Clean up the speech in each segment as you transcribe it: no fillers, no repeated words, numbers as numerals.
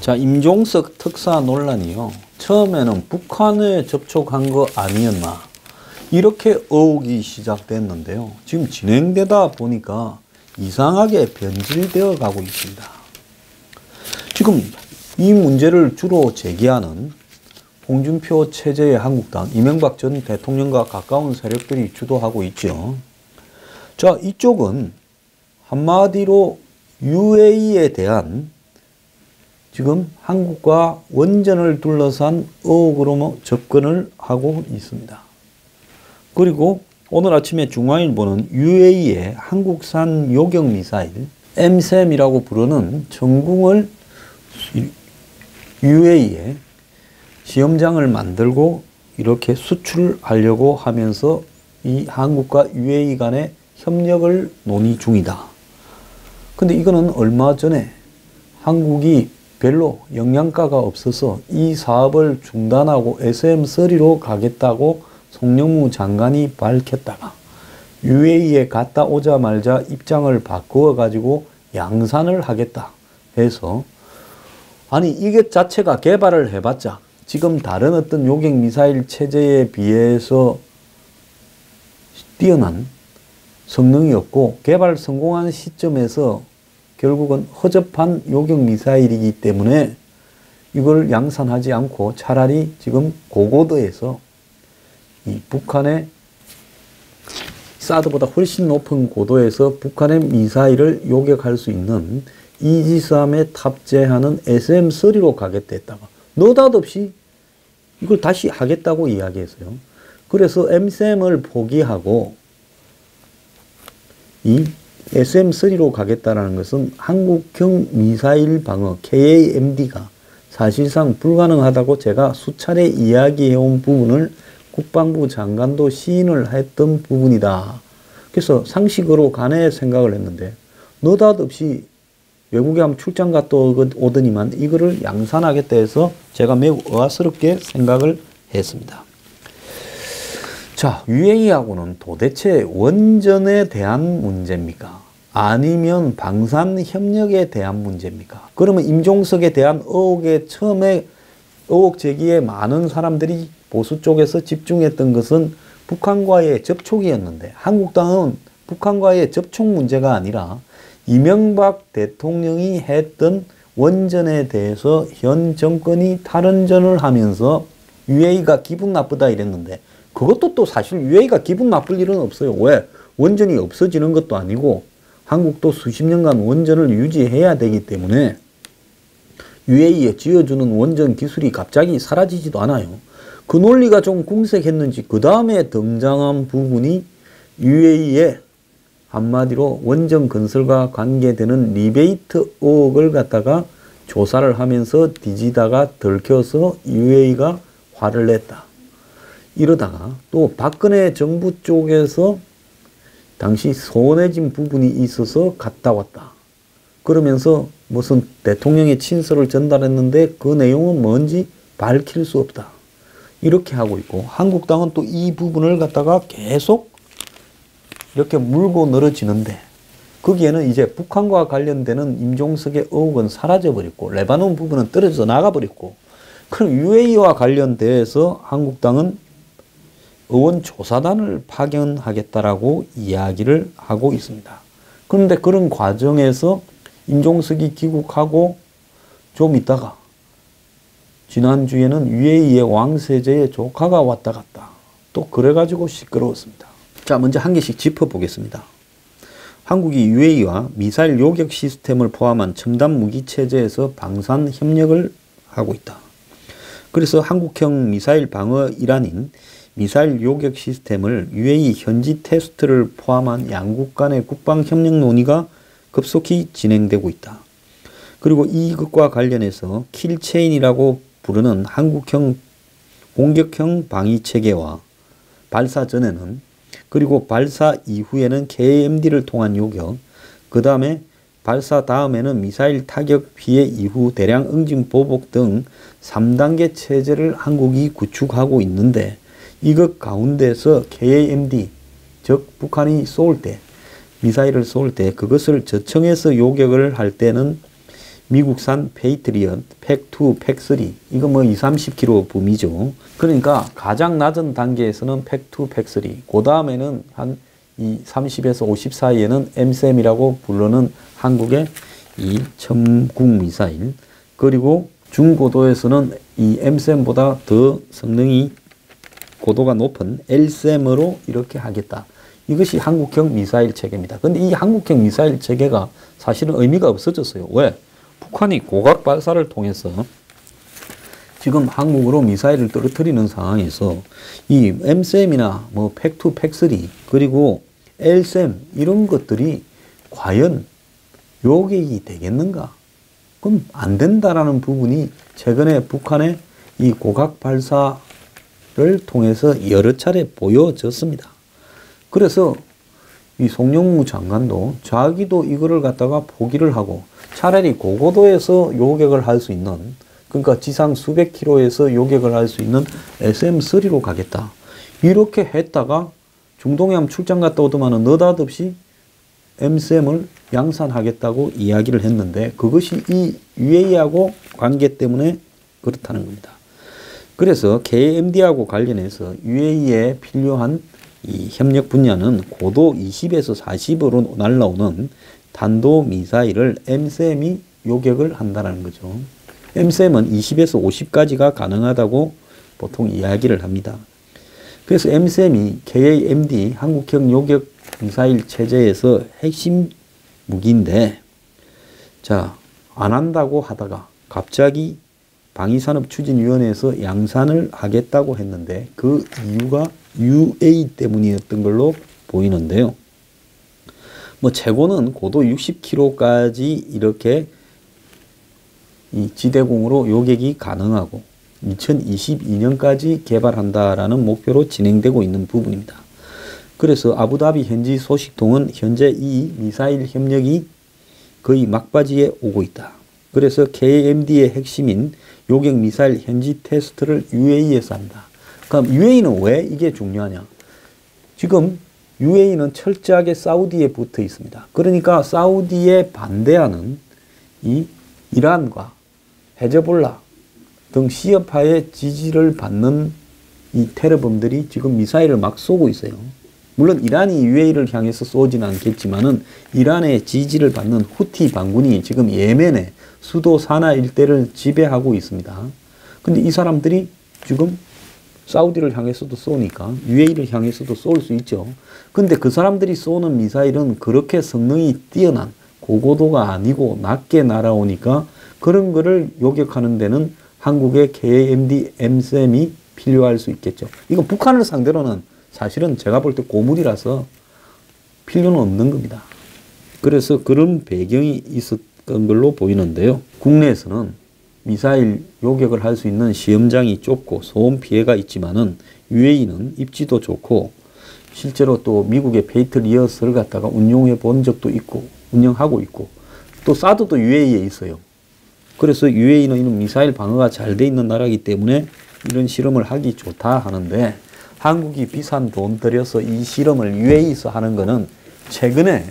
자, 임종석 특사 논란이요. 처음에는 북한에 접촉한 거 아니었나, 이렇게 의혹이 시작됐는데요. 지금 진행되다 보니까 이상하게 변질되어 가고 있습니다. 지금 이 문제를 주로 제기하는 홍준표 체제의 한국당, 이명박 전 대통령과 가까운 세력들이 주도하고 있죠. 자, 이쪽은 한마디로 UAE에 대한 지금 한국과 원전을 둘러싼 의혹으로 접근을 하고 있습니다. 그리고 오늘 아침에 중앙일보는 UAE의 한국산 요격미사일 MSAM이라고 부르는 전궁을 UAE에 시험장을 만들고 이렇게 수출하려고 하면서 이 한국과 UAE 간의 협력을 논의 중이다. 근데 이거는 얼마 전에 한국이 별로 영양가가 없어서 이 사업을 중단하고 SM3로 가겠다고 송영무 장관이 밝혔다가 UAE에 갔다 오자마자 입장을 바꾸어 가지고 양산을 하겠다 해서, 아니 이게 자체가 개발을 해봤자 지금 다른 어떤 요격미사일 체제에 비해서 뛰어난 성능이 없고 개발 성공한 시점에서 결국은 허접한 요격미사일이기 때문에 이걸 양산하지 않고 차라리 지금 고고도에서 이 북한의 사드보다 훨씬 높은 고도에서 북한의 미사일을 요격할 수 있는 이지스함에 탑재하는 SM3로 가겠다 했다가 느닷없이 이걸 다시 하겠다고 이야기했어요. 그래서 MSAM을 포기하고 이 SM3로 가겠다라는 것은 한국형 미사일 방어 KAMD가 사실상 불가능하다고 제가 수차례 이야기해온 부분을 국방부 장관도 시인을 했던 부분이다. 그래서 상식으로 간에 생각을 했는데 느닷없이 외국에 한번 출장 갔다 오더니만 이거를 양산하겠다 해서 제가 매우 의아스럽게 생각을 했습니다. 자, UAE하고는 도대체 원전에 대한 문제입니까? 아니면 방산협력에 대한 문제입니까? 그러면 임종석에 대한 의혹에 처음에 의혹 제기에 많은 사람들이 보수 쪽에서 집중했던 것은 북한과의 접촉이었는데, 한국당은 북한과의 접촉 문제가 아니라 이명박 대통령이 했던 원전에 대해서 현 정권이 탈원전을 하면서 UAE가 기분 나쁘다 이랬는데, 그것도 또 사실 UAE가 기분 나쁠 일은 없어요. 왜? 원전이 없어지는 것도 아니고 한국도 수십 년간 원전을 유지해야 되기 때문에 UAE에 지어주는 원전 기술이 갑자기 사라지지도 않아요. 그 논리가 좀 궁색했는지 그 다음에 등장한 부분이 UAE에 한마디로 원전 건설과 관계되는 리베이트 의혹을 갖다가 조사를 하면서 뒤지다가 들켜서 UAE가 화를 냈다. 이러다가 또 박근혜 정부 쪽에서 당시 소원해진 부분이 있어서 갔다 왔다. 그러면서 무슨 대통령의 친서를 전달했는데 그 내용은 뭔지 밝힐 수 없다. 이렇게 하고 있고, 한국당은 또 이 부분을 갖다가 계속 이렇게 물고 늘어지는데, 거기에는 이제 북한과 관련되는 임종석의 의혹은 사라져버렸고 레바논 부분은 떨어져 나가버렸고, 그럼 UAE와 관련돼서 한국당은 의원조사단을 파견하겠다라고 이야기를 하고 있습니다. 그런데 그런 과정에서 임종석이 귀국하고 좀 있다가 지난주에는 UAE의 왕세제의 조카가 왔다 갔다 또 그래가지고 시끄러웠습니다. 자, 먼저 한 개씩 짚어보겠습니다. 한국이 UAE와 미사일 요격 시스템을 포함한 첨단 무기 체제에서 방산 협력을 하고 있다. 그래서 한국형 미사일 방어 일환인 미사일 요격 시스템을 UAE 현지 테스트를 포함한 양국 간의 국방 협력 논의가 급속히 진행되고 있다. 그리고 이것과 관련해서 킬체인이라고 부르는 한국형 공격형 방위 체계와 발사 전에는, 그리고 발사 이후에는 KMD를 통한 요격, 그 다음에 발사 다음에는 미사일 타격 피해 이후 대량 응징 보복 등 3단계 체제를 한국이 구축하고 있는데, 이것 가운데서 KAMD, 즉 북한이 쏠 때, 미사일을 쏠 때 그것을 저청해서 요격을 할 때는 미국산 페이트리엇 팩2, 팩3 이거 뭐 20-30kg 붐이죠. 그러니까 가장 낮은 단계에서는 팩2, 팩3 그 다음에는 한 이 30에서 50 사이에는 MSM이라고 부르는 한국의 이 천국 미사일, 그리고 중고도에서는 이 MSM보다 더 성능이 고도가 높은 LSM으로 이렇게 하겠다. 이것이 한국형 미사일 체계입니다. 근데 이 한국형 미사일 체계가 사실은 의미가 없어졌어요. 왜? 북한이 고각 발사를 통해서 지금 한국으로 미사일을 떨어뜨리는 상황에서 이 MSM이나 뭐 팩2, 팩3 그리고 LSM 이런 것들이 과연 요격이 되겠는가? 그럼 안 된다라는 부분이 최근에 북한의 이 고각 발사를 통해서 여러 차례 보여졌습니다. 그래서 이 송영무 장관도 자기도 이거를 갖다가 포기를 하고 차라리 고고도에서 요격을 할 수 있는, 그러니까 지상 수백 킬로에서 요격을 할 수 있는 SM-3로 가겠다. 이렇게 했다가 중동해함 출장 갔다 오더만은 느닷없이 MSM을 양산하겠다고 이야기를 했는데 그것이 이 UAE하고 관계 때문에 그렇다는 겁니다. 그래서 KMD하고 관련해서 UAE에 필요한 이 협력 분야는 고도 20에서 40으로 날라오는 탄도 미사일을 MSM이 요격을 한다는 거죠. MSM은 20에서 50까지가 가능하다고 보통 이야기를 합니다. 그래서 MSM이 KAMD 한국형 요격 미사일 체제에서 핵심 무기인데, 자, 안 한다고 하다가 갑자기 방위산업추진위원회에서 양산을 하겠다고 했는데 그 이유가 UA 때문이었던 걸로 보이는데요. 뭐 최고는 고도 60km까지 이렇게 이 지대공으로 요격이 가능하고 2022년까지 개발한다라는 목표로 진행되고 있는 부분입니다. 그래서 아부다비 현지 소식통은 현재 이 미사일 협력이 거의 막바지에 오고 있다. 그래서 KMD의 핵심인 요격 미사일 현지 테스트를 UAE에서 한다. 그럼 UAE는 왜 이게 중요하냐? 지금 UAE는 철저하게 사우디에 붙어 있습니다. 그러니까 사우디에 반대하는 이 이란과 헤즈볼라 등 시아파의 지지를 받는 이 테러범들이 지금 미사일을 막 쏘고 있어요. 물론 이란이 UAE를 향해서 쏘지는 않겠지만은 이란의 지지를 받는 후티 반군이 지금 예멘의 수도 사나 일대를 지배하고 있습니다. 근데 이 사람들이 지금 사우디를 향해서도 쏘니까 UAE를 향해서도 쏠 수 있죠. 근데 그 사람들이 쏘는 미사일은 그렇게 성능이 뛰어난 고고도가 아니고 낮게 날아오니까 그런 거를 요격하는 데는 한국의 KMD, MSM이 필요할 수 있겠죠. 이거 북한을 상대로는 사실은 제가 볼 때 고물이라서 필요는 없는 겁니다. 그래서 그런 배경이 있었던 걸로 보이는데요. 국내에서는 미사일 요격을 할 수 있는 시험장이 좁고 소음 피해가 있지만은 UAE는 입지도 좋고 실제로 또 미국의 페이트리엇을 갖다가 운용해 본 적도 있고 운영하고 있고 또 사드도 UAE에 있어요. 그래서 UAE는 이런 미사일 방어가 잘 돼 있는 나라이기 때문에 이런 실험을 하기 좋다 하는데, 한국이 비싼 돈 들여서 이 실험을 UAE에서 하는 거는 최근에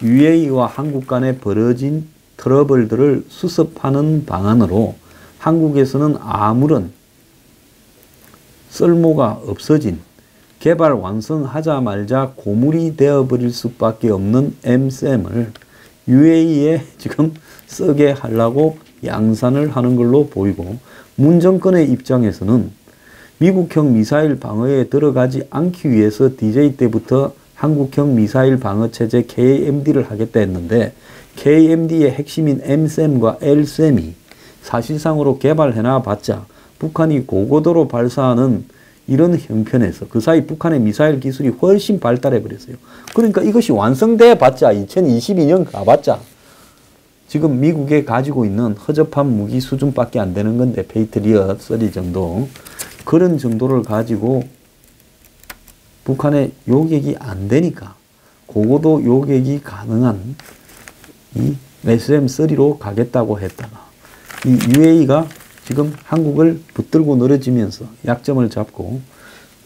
UAE와 한국 간에 벌어진 트러블들을 수습하는 방안으로 한국에서는 아무런 쓸모가 없어진, 개발 완성하자마자 고물이 되어버릴 수밖에 없는 MSM을 UAE에 지금 쓰게 하려고 양산을 하는 걸로 보이고, 문 정권의 입장에서는 미국형 미사일 방어에 들어가지 않기 위해서 DJ 때부터 한국형 미사일 방어 체제 KMD를 하겠다 했는데, KMD의 핵심인 MSM과 LSM이 사실상으로 개발해놔 봤자 북한이 고고도로 발사하는 이런 형편에서 그 사이 북한의 미사일 기술이 훨씬 발달해 버렸어요. 그러니까 이것이 완성돼 봤자 2022년 가봤자 지금 미국에 가지고 있는 허접한 무기 수준밖에 안 되는 건데, 페이트리엇 3 정도 그런 정도를 가지고 북한의 요격이 안 되니까 고고도 요격이 가능한 이 SM-3로 가겠다고 했다가 이 UAE가 지금 한국을 붙들고 늘어지면서 약점을 잡고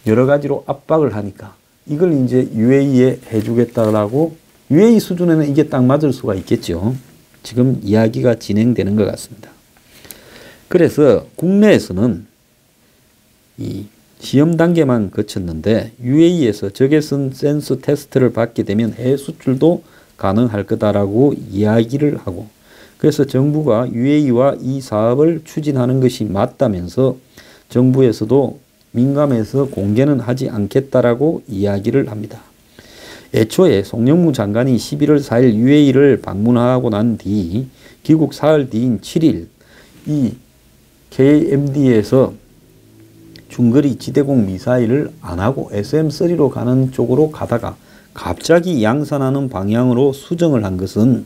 여러 가지로 압박을 하니까 이걸 이제 UAE에 해주겠다라고, UAE 수준에는 이게 딱 맞을 수가 있겠죠. 지금 이야기가 진행되는 것 같습니다. 그래서 국내에서는 이 시험 단계만 거쳤는데 UAE에서 적외선 센서 테스트를 받게 되면 해외 수출도 가능할 거다라고 이야기를 하고, 그래서 정부가 UAE와 이 사업을 추진하는 것이 맞다면서 정부에서도 민감해서 공개는 하지 않겠다라고 이야기를 합니다. 애초에 송영무 장관이 11월 4일 UAE를 방문하고 난 뒤 귀국 사흘 뒤인 7일 이 KMD에서 중거리 지대공 미사일을 안 하고 SM-3로 가는 쪽으로 가다가 갑자기 양산하는 방향으로 수정을 한 것은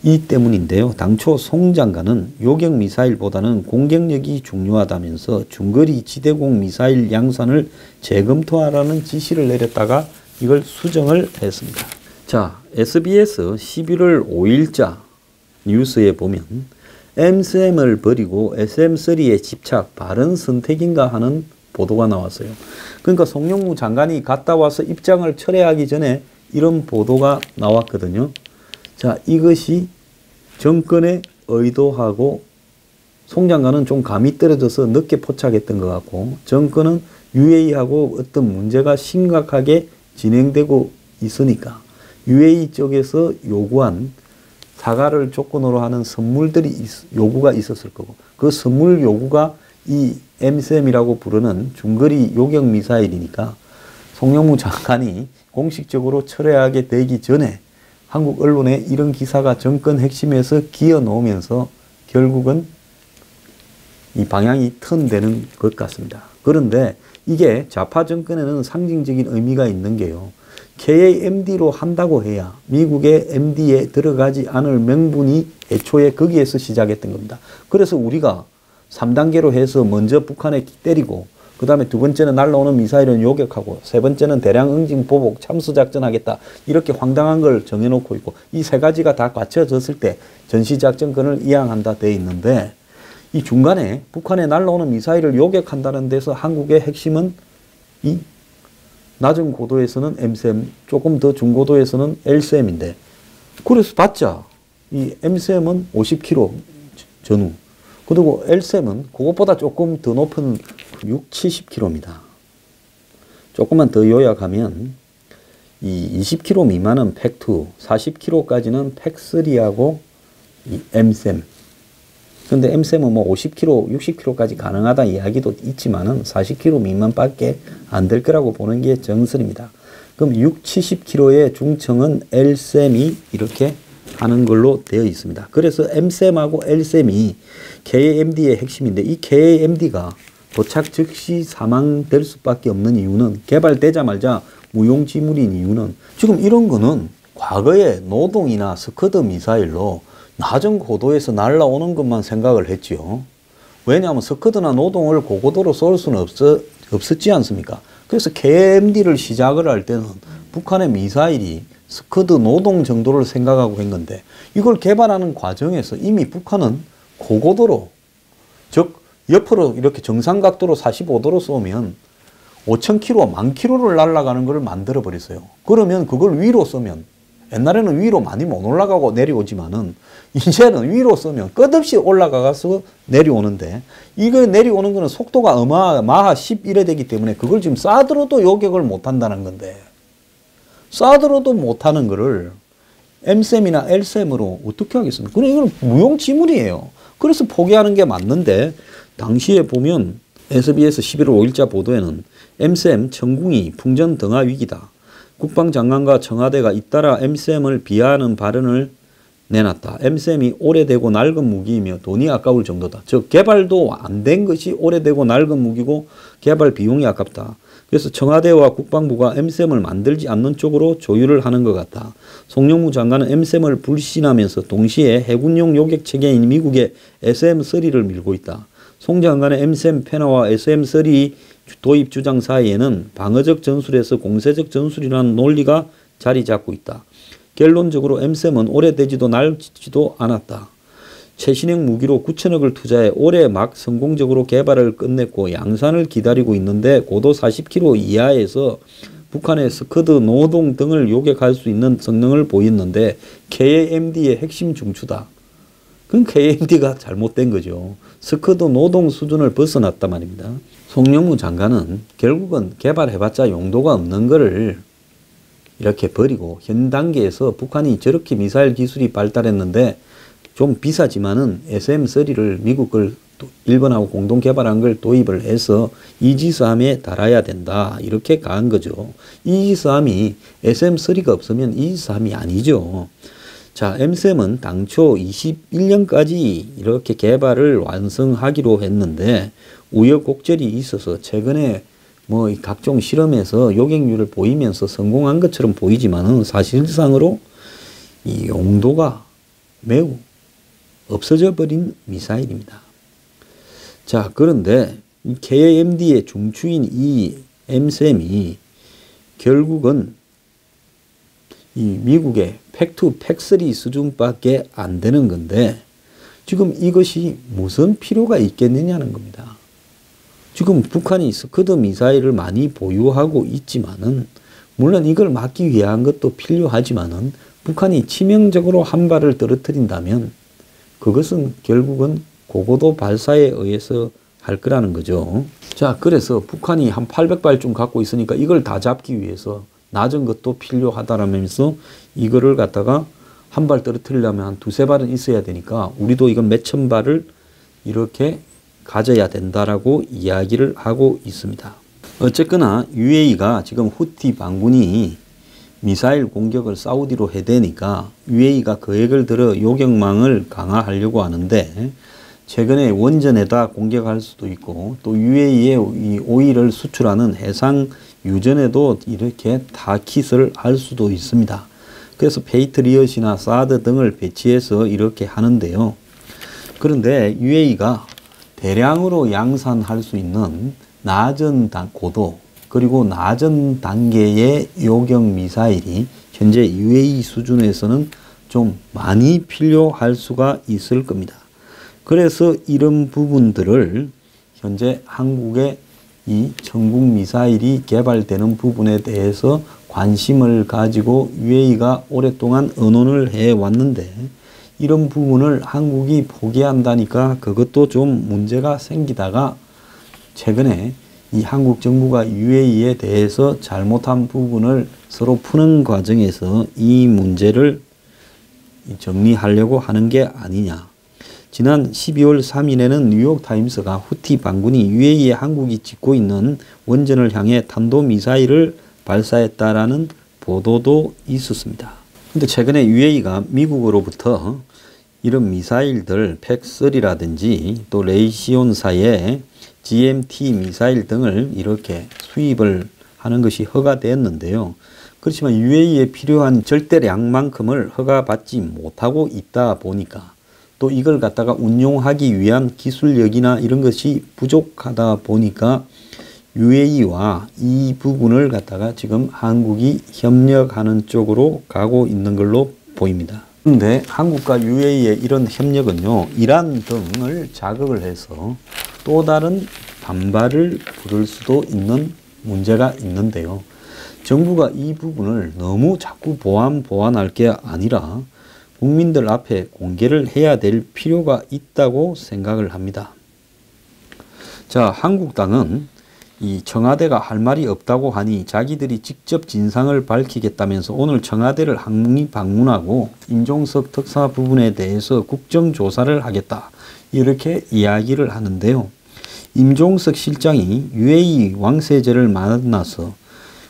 이 때문인데요. 당초 송 장관은 요격 미사일보다는 공격력이 중요하다면서 중거리 지대공 미사일 양산을 재검토하라는 지시를 내렸다가 이걸 수정을 했습니다. 자, SBS 11월 5일자 뉴스에 보면 MSM을 버리고 SM-3에 집착, 바른 선택인가 하는 보도가 나왔어요. 그러니까 송영무 장관이 갔다 와서 입장을 철회하기 전에 이런 보도가 나왔거든요. 자, 이것이 정권의 의도하고 송 장관은 좀 감이 떨어져서 늦게 포착했던 것 같고, 정권은 UAE하고 어떤 문제가 심각하게 진행되고 있으니까 UAE 쪽에서 요구한 사과를 조건으로 하는 선물들이 요구가 있었을 거고, 그 선물 요구가 이 MSM이라고 부르는 중거리 요격 미사일이니까 송영무 장관이 공식적으로 철회하게 되기 전에 한국 언론에 이런 기사가 정권 핵심에서 기어 놓으면서 결국은 이 방향이 턴되는 것 같습니다. 그런데 이게 좌파 정권에는 상징적인 의미가 있는 게요. KAMD로 한다고 해야 미국의 MD에 들어가지 않을 명분이 애초에 거기에서 시작했던 겁니다. 그래서 우리가 3단계로 해서 먼저 북한에 때리고, 그 다음에 두 번째는 날라오는 미사일은 요격하고, 세 번째는 대량 응징 보복 참수작전 하겠다, 이렇게 황당한 걸 정해놓고 있고, 이 세 가지가 다 갖춰졌을 때 전시작전권을 이양한다 돼 있는데, 이 중간에 북한에 날라오는 미사일을 요격한다는 데서 한국의 핵심은 이 낮은 고도에서는 MSM, 조금 더 중고도에서는 LSM인데, 그래서 봤자 이 MSM은 50km 전후, 그리고 LSM은 그것보다 조금 더 높은 6, 70km입니다. 조금만 더 요약하면 이 20km 미만은 팩2, 40km까지는 팩3하고 이 MSM. 근데 MSM은 뭐 50km, 60km까지 가능하다 이야기도 있지만은 40km 미만밖에 안 될 거라고 보는 게 정설입니다. 그럼 6, 70km의 중청은 LSM이 이렇게 하는 걸로 되어 있습니다. 그래서 MSM하고 LSM이 KAMD의 핵심인데, 이 KAMD가 도착 즉시 사망될 수밖에 없는 이유는, 개발되자마자 무용지물인 이유는, 지금 이런 거는 과거에 노동이나 스커드 미사일로 낮은 고도에서 날아오는 것만 생각을 했지요. 왜냐하면 스커드나 노동을 고고도로 쏠 수는 없었지 않습니까? 그래서 KMD를 시작을 할 때는 북한의 미사일이 스커드 노동 정도를 생각하고 한 건데, 이걸 개발하는 과정에서 이미 북한은 고고도로, 즉 옆으로 이렇게 정상각도로 45도로 쏘면 5,000km, 10,000km를 날아가는 걸 만들어 버렸어요. 그러면 그걸 위로 쏘면, 옛날에는 위로 많이 못 올라가고 내려오지만은 이제는 위로 쏘면 끝없이 올라가서 내려오는데, 이거 내려오는 거는 속도가 마하 10 이래 되기 때문에 그걸 지금 쏴들어도 요격을 못 한다는 건데, 쏴들어도 못 하는 거를 MSM이나 LSM으로 어떻게 하겠습니까? 그럼 이건 무용지물이에요. 그래서 포기하는 게 맞는데, 당시에 보면 SBS 11월 5일자 보도에는 MSM 천궁이 풍전 등하 위기다, 국방장관과 청와대가 잇따라 MSM을 비하하는 발언을 내놨다. MSM이 오래되고 낡은 무기이며 돈이 아까울 정도다. 즉 개발도 안 된 것이 오래되고 낡은 무기고 개발 비용이 아깝다. 그래서 청와대와 국방부가 MSM을 만들지 않는 쪽으로 조율을 하는 것 같다. 송영무 장관은 MSM을 불신하면서 동시에 해군용 요격 체계인 미국의 SM-3를 밀고 있다. 송 장관의 MSM 폐하와 SM-3 도입 주장 사이에는 방어적 전술에서 공세적 전술이라는 논리가 자리 잡고 있다. 결론적으로 MSM은 오래되지도 낡지도 않았다. 최신형 무기로 9천억을 투자해 올해 막 성공적으로 개발을 끝냈고 양산을 기다리고 있는데, 고도 40km 이하에서 북한의 스커드 노동 등을 요격할 수 있는 성능을 보였는데 KAMD의 핵심 중추다. 그건 KAMD가 잘못된 거죠. 스커드 노동 수준을 벗어났단 말입니다. 송영무 장관은 결국은 개발해봤자 용도가 없는 거를 이렇게 버리고 현 단계에서 북한이 저렇게 미사일 기술이 발달했는데 좀 비싸지만은 SM-3를 미국 걸 일본하고 공동 개발한 걸 도입을 해서 이지스함에 달아야 된다. 이렇게 가한 거죠. 이지스함이 SM-3가 없으면 이지스함이 아니죠. 자, M3은 당초 21년까지 이렇게 개발을 완성하기로 했는데 우여곡절이 있어서 최근에 뭐 각종 실험에서 요격률을 보이면서 성공한 것처럼 보이지만은 사실상으로 이 용도가 매우 없어져 버린 미사일입니다. 자, 그런데 KAMD의 중추인 이 M3이 결국은 이 미국의 팩2, 팩3 수준밖에 안 되는 건데 지금 이것이 무슨 필요가 있겠느냐는 겁니다. 지금 북한이 스커드 미사일을 많이 보유하고 있지만은 물론 이걸 막기 위한 것도 필요하지만은 북한이 치명적으로 한 발을 떨어뜨린다면 그것은 결국은 고고도 발사에 의해서 할 거라는 거죠. 자, 그래서 북한이 한 800발쯤 갖고 있으니까 이걸 다 잡기 위해서 낮은 것도 필요하다라면서 이거를 갖다가 한 발 떨어뜨리려면 한 두세 발은 있어야 되니까 우리도 이건 몇천 발을 이렇게 가져야 된다라고 이야기를 하고 있습니다. 어쨌거나 UAE가 지금 후티 반군이 미사일 공격을 사우디로 해대니까 UAE가 계획을 들어 요격망을 강화하려고 하는데 최근에 원전에다 공격할 수도 있고 또 UAE에 이 오일을 수출하는 해상 유전에도 이렇게 타깃을 할 수도 있습니다. 그래서 페이트리엇이나 사드 등을 배치해서 이렇게 하는데요. 그런데 UAE가 대량으로 양산할 수 있는 낮은 고도 그리고 낮은 단계의 요격 미사일이 현재 UAE 수준에서는 좀 많이 필요할 수가 있을 겁니다. 그래서 이런 부분들을 현재 한국의 이 전국 미사일이 개발되는 부분에 대해서 관심을 가지고 UAE가 오랫동안 의논을 해왔는데 이런 부분을 한국이 포기한다니까 그것도 좀 문제가 생기다가 최근에 이 한국 정부가 UAE에 대해서 잘못한 부분을 서로 푸는 과정에서 이 문제를 정리하려고 하는 게 아니냐. 지난 12월 3일에는 뉴욕타임스가 후티 반군이 UAE에 한국이 짓고 있는 원전을 향해 탄도미사일을 발사했다라는 보도도 있었습니다. 근데 최근에 UAE가 미국으로부터 이런 미사일들 팩3라든지 또 레이시온사의 GMT 미사일 등을 이렇게 수입을 하는 것이 허가되었는데요. 그렇지만 UAE에 필요한 절대량만큼을 허가받지 못하고 있다 보니까 또 이걸 갖다가 운용하기 위한 기술력이나 이런 것이 부족하다 보니까 UAE와 이 부분을 갖다가 지금 한국이 협력하는 쪽으로 가고 있는 걸로 보입니다. 그런데 한국과 UAE의 이런 협력은요, 이란 등을 자극을 해서 또 다른 반발을 부를 수도 있는 문제가 있는데요. 정부가 이 부분을 너무 자꾸 보완할 게 아니라 국민들 앞에 공개를 해야 될 필요가 있다고 생각을 합니다. 자, 한국당은 이 청와대가 할 말이 없다고 하니 자기들이 직접 진상을 밝히겠다면서 오늘 청와대를 항의 방문하고 임종석 특사 부분에 대해서 국정조사를 하겠다. 이렇게 이야기를 하는데요. 임종석 실장이 UAE 왕세제를 만나서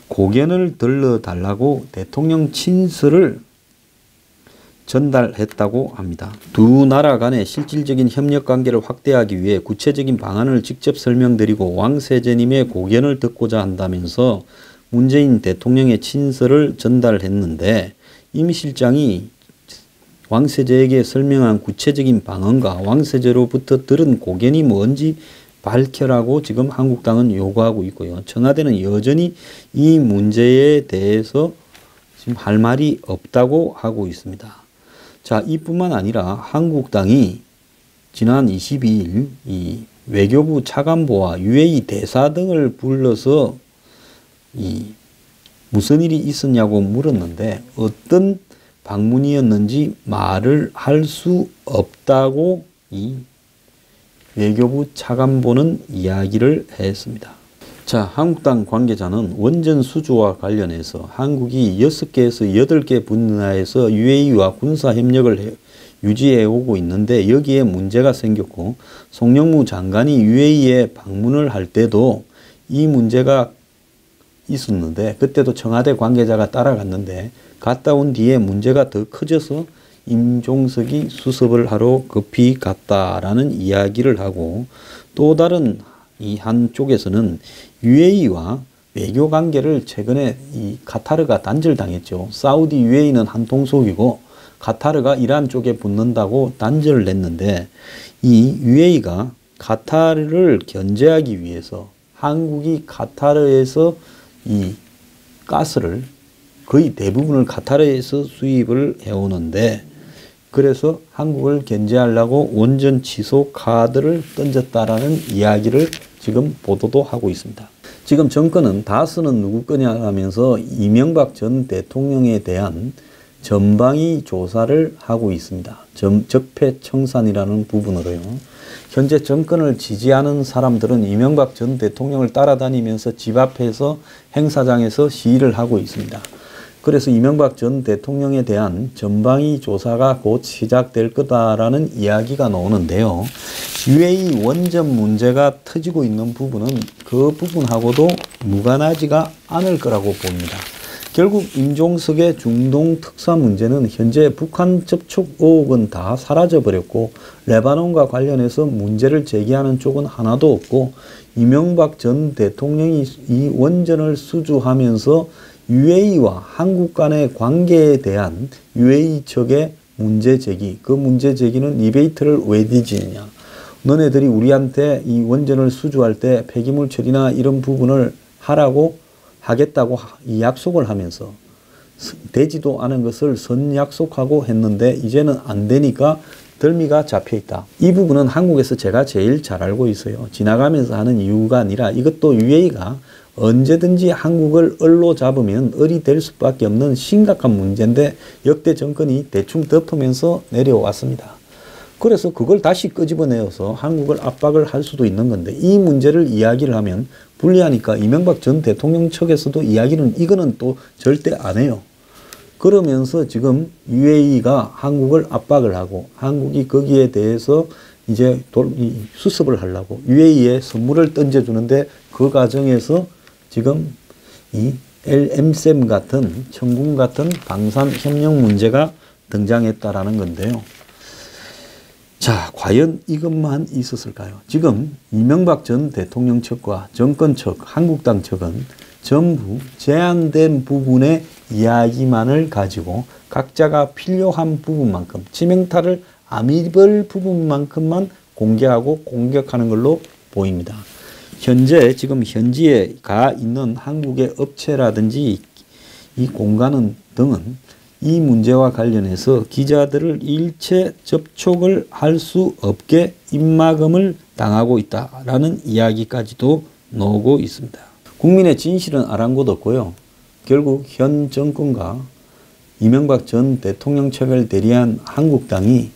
고견을 들러달라고 대통령 친서를 전달했다고 합니다. 두 나라 간의 실질적인 협력 관계를 확대하기 위해 구체적인 방안을 직접 설명드리고 왕세제님의 고견을 듣고자 한다면서 문재인 대통령의 친서를 전달했는데 임 실장이 왕세제에게 설명한 구체적인 방안과 왕세제로부터 들은 고견이 뭔지 밝혀라고 지금 한국당은 요구하고 있고요. 청와대는 여전히 이 문제에 대해서 지금 할 말이 없다고 하고 있습니다. 자, 이뿐만 아니라 한국당이 지난 22일 이 외교부 차관보와 UAE 대사 등을 불러서 이 무슨 일이 있었냐고 물었는데 어떤 방문이었는지 말을 할 수 없다고 이 외교부 차관보는 이야기를 했습니다. 자, 한국당 관계자는 원전 수주와 관련해서 한국이 6개에서 8개 분야에서 UAE와 군사협력을 유지해 오고 있는데 여기에 문제가 생겼고 송영무 장관이 UAE에 방문을 할 때도 이 문제가 있었는데 그때도 청와대 관계자가 따라갔는데 갔다 온 뒤에 문제가 더 커져서 임종석이 수습을 하러 급히 갔다라는 이야기를 하고 또 다른 이 한쪽에서는 UAE와 외교 관계를 최근에 이 카타르가 단절당했죠. 사우디 UAE는 한 통속이고 카타르가 이란 쪽에 붙는다고 단절을 냈는데 이 UAE가 카타르를 견제하기 위해서 한국이 카타르에서 이 가스를 거의 대부분을 카타르에서 수입을 해오는데 그래서 한국을 견제하려고 원전 취소 카드를 던졌다라는 이야기를 지금 보도도 하고 있습니다. 지금 정권은 다스는 누구 거냐 하면서 이명박 전 대통령에 대한 전방위 조사를 하고 있습니다. 적폐청산이라는 부분으로요. 현재 정권을 지지하는 사람들은 이명박 전 대통령을 따라다니면서 집 앞에서 행사장에서 시위를 하고 있습니다. 그래서 이명박 전 대통령에 대한 전방위 조사가 곧 시작될 거다라는 이야기가 나오는데요. UAE 원전 문제가 터지고 있는 부분은 그 부분하고도 무관하지가 않을 거라고 봅니다. 결국 임종석의 중동 특사 문제는 현재 북한 접촉 의혹은 다 사라져버렸고 레바논과 관련해서 문제를 제기하는 쪽은 하나도 없고 이명박 전 대통령이 이 원전을 수주하면서 UAE와 한국 간의 관계에 대한 UAE 측의 문제 제기, 그 문제 제기는 리베이트를 왜 뒤지느냐. 너네들이 우리한테 이 원전을 수주할 때 폐기물 처리나 이런 부분을 하겠다고 이 약속을 하면서 되지도 않은 것을 선약속하고 했는데 이제는 안 되니까 덜미가 잡혀 있다. 이 부분은 한국에서 제가 제일 잘 알고 있어요. 지나가면서 하는 이유가 아니라 이것도 UAE가 언제든지 한국을 을로 잡으면 을이 될 수밖에 없는 심각한 문제인데 역대 정권이 대충 덮으면서 내려왔습니다. 그래서 그걸 다시 끄집어내어서 한국을 압박을 할 수도 있는 건데 이 문제를 이야기를 하면 불리하니까 이명박 전 대통령 측에서도 이거는 또 절대 안 해요. 그러면서 지금 UAE가 한국을 압박을 하고 한국이 거기에 대해서 이제 수습을 하려고 UAE에 선물을 던져주는데 그 과정에서 지금 이 LM쌤 같은 천궁 같은 방산협력 문제가 등장했다라는 건데요. 자, 과연 이것만 있었을까요? 지금 이명박 전 대통령 측과 정권 측, 한국당 측은 전부 제한된 부분의 이야기만을 가지고 각자가 필요한 부분만큼 치명타를 안 입을 부분만큼만 공개하고 공격하는 걸로 보입니다. 현재 지금 현지에 가 있는 한국의 업체라든지 이 공간 등은 이 문제와 관련해서 기자들을 일체 접촉을 할 수 없게 입막음을 당하고 있다라는 이야기까지도 나오고 있습니다. 국민의 진실은 아랑곳 없고요. 결국 현 정권과 이명박 전 대통령 측을 대리한 한국당이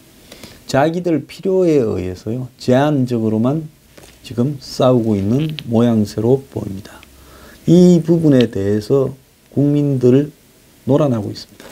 자기들 필요에 의해서요. 제한적으로만 지금 싸우고 있는 모양새로 보입니다. 이 부분에 대해서 국민들 놀아나고 있습니다.